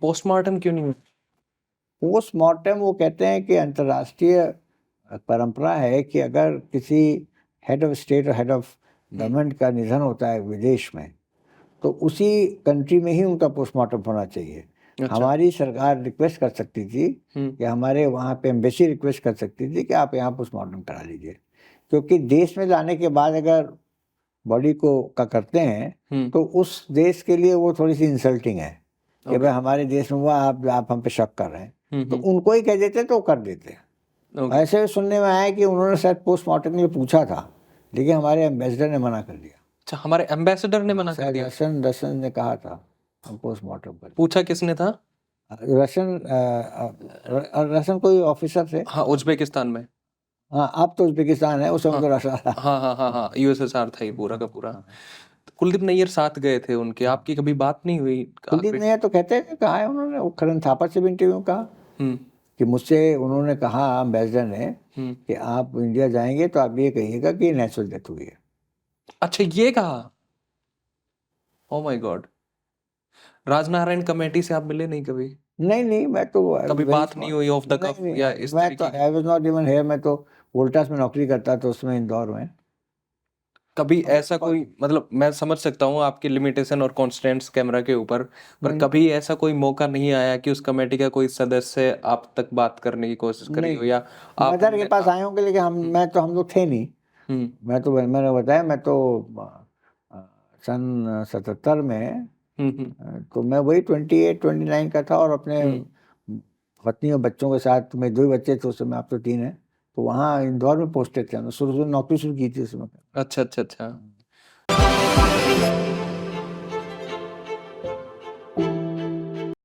Postmortem क्यों नहीं हुआ? पोस्टमार्टम वो कहते हैं कि अंतर्राष्ट्रीय परंपरा है कि अगर किसी हेड ऑफ स्टेट और हेड ऑफ गवर्नमेंट का निधन होता है विदेश में, तो उसी कंट्री में ही उनका पोस्टमार्टम होना चाहिए। अच्छा। हमारी सरकार रिक्वेस्ट कर सकती थी कि हमारे वहाँ पे एम्बेसी रिक्वेस्ट कर सकती थी कि आप यहाँ पोस्टमार्टम करा लीजिए, क्योंकि देश में लाने के बाद अगर बॉडी को का करते हैं तो उस देश के लिए वो थोड़ी सी इंसल्टिंग है कि भाई हमारे देश में हुआ, आप हम पे शक कर रहे हैं, तो उनको ही कह देते तो कर देते। ऐसे सुनने में आया कि उन्होंने शायद पोस्टमार्टम के लिए पूछा था, लेकिन हमारे एम्बेसडर ने मना कर दिया। अच्छा, हमारे एम्बेसडर ने मना कर दिया? रशियन ने कहा था हम पोस्टमार्टम कर। पूछा किसने था? रशियन कोई ऑफिसर थे। हाँ, उज्बेकिस्तान में। हाँ, अब तो उज्बेकिस्तान है, उस समय तो रशिया था। हाँ, यूएसएसआर था ये पूरा का पूरा। तो कुलदीप नैयर साथ गए थे उनके, आपकी कभी बात नहीं हुई? कुलदीप नैयर तो कहते हैं, कहा है उन्होंने, वो करण थापा से भी इंटरव्यू में कहा कि मुझसे उन्होंने कहा एम्बेसडर ने कि आप इंडिया जाएंगे तो आप ये कहिएगा कि नेचुरल डेथ हुई है। अच्छा, ये कहा? Oh my God. Rajnarayan committee से आप मिले नहीं कभी? नहीं, मैं तो कभी बात नहीं हुई ऑफ द कफ या इस मैं तरीके तो I was not even here. मैं तो वोल्टास में नौकरी करता था उसमें, इंदौर में। कभी ऐसा कोई, मतलब मैं समझ सकता हूँ आपकी लिमिटेशन और कॉन्स्टेंट्स कैमरा के ऊपर, पर कभी ऐसा कोई मौका नहीं आया कि उस कमेटी का कोई सदस्य आप तक बात करने की कोशिश करी हो, या आप मदर के पास आए होंगे, लेकिन हम लोग थे नहीं। मैंने बताया, मैं तो सन 77 में तो मैं वही 28-29 का था, और अपने पत्नी और बच्चों के साथ, मेरे 2 बच्चे थे उस समय, आप तो 3 हैं, तो वहाँ इंदौर में पोस्टेड थे। शुरू नौकरी शुरू की थी उसमें। अच्छा।